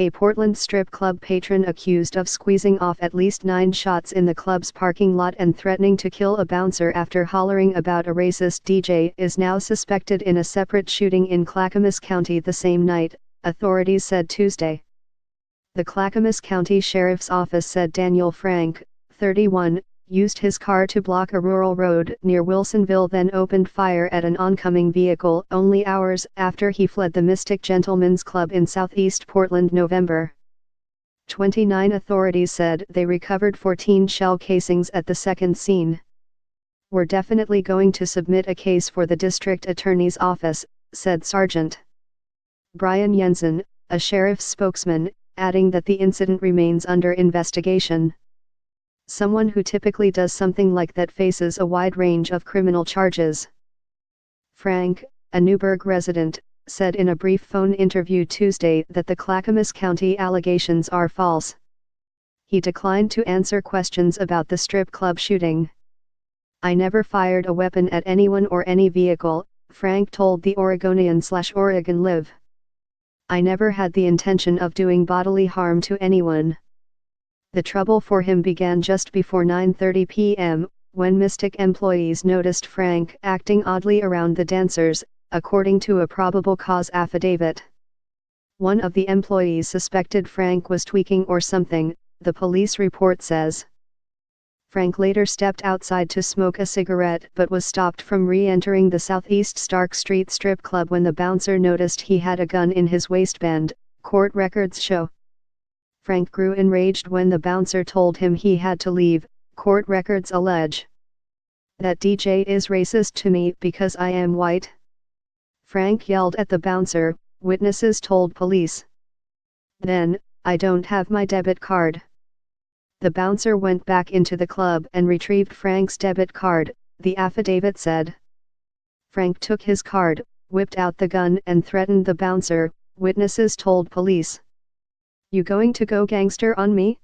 A Portland strip club patron accused of squeezing off at least 9 shots in the club's parking lot and threatening to kill a bouncer after hollering about a racist DJ is now suspected in a separate shooting in Clackamas County the same night, authorities said Tuesday. The Clackamas County Sheriff's Office said Daniel Frank, 31, used his car to block a rural road near Wilsonville, then opened fire at an oncoming vehicle only hours after he fled the Mystic Gentlemen's Club in southeast Portland November 29. Authorities said they recovered 14 shell casings at the second scene. "We're definitely going to submit a case for the district attorney's office," said Sergeant Brian Jensen, a sheriff's spokesman, adding that the incident remains under investigation. "Someone who typically does something like that faces a wide range of criminal charges." Frank, a Newburgh resident, said in a brief phone interview Tuesday that the Clackamas County allegations are false. He declined to answer questions about the strip club shooting. "I never fired a weapon at anyone or any vehicle," Frank told the Oregonian/Oregon Live. "I never had the intention of doing bodily harm to anyone." The trouble for him began just before 9:30 p.m., when Mystic employees noticed Frank acting oddly around the dancers, according to a probable cause affidavit. One of the employees suspected Frank was tweaking or something, the police report says. Frank later stepped outside to smoke a cigarette but was stopped from re-entering the Southeast Stark Street strip club when the bouncer noticed he had a gun in his waistband, court records show. Frank grew enraged when the bouncer told him he had to leave, court records allege. "That DJ is racist to me because I am white," Frank yelled at the bouncer, witnesses told police. "Then, I don't have my debit card." The bouncer went back into the club and retrieved Frank's debit card, the affidavit said. Frank took his card, whipped out the gun and threatened the bouncer, witnesses told police. "You going to go gangster on me?"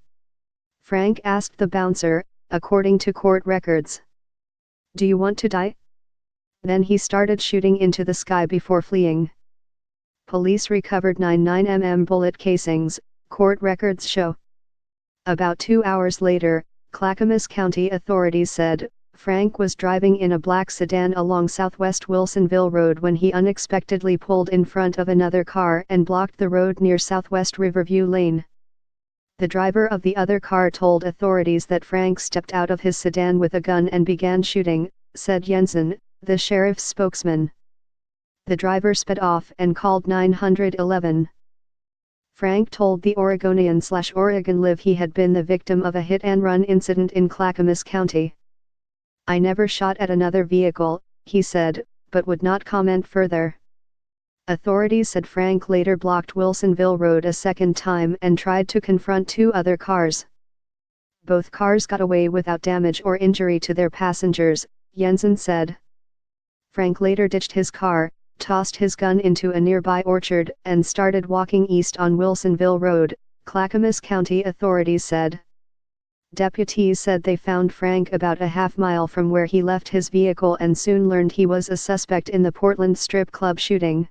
Frank asked the bouncer, according to court records. "Do you want to die?" Then he started shooting into the sky before fleeing. Police recovered 9 9mm bullet casings, court records show. About 2 hours later, Clackamas County authorities said, Frank was driving in a black sedan along Southwest Wilsonville Road when he unexpectedly pulled in front of another car and blocked the road near Southwest Riverview Lane. The driver of the other car told authorities that Frank stepped out of his sedan with a gun and began shooting, said Jensen, the sheriff's spokesman. The driver sped off and called 911. Frank told the Oregonian/Oregon Live he had been the victim of a hit-and-run incident in Clackamas County. "I never shot at another vehicle," he said, but would not comment further. Authorities said Frank later blocked Wilsonville Road a second time and tried to confront 2 other cars. Both cars got away without damage or injury to their passengers, Jensen said. Frank later ditched his car, tossed his gun into a nearby orchard and started walking east on Wilsonville Road, Clackamas County authorities said. Deputies said they found Frank about a half-mile from where he left his vehicle and soon learned he was a suspect in the Portland strip club shooting.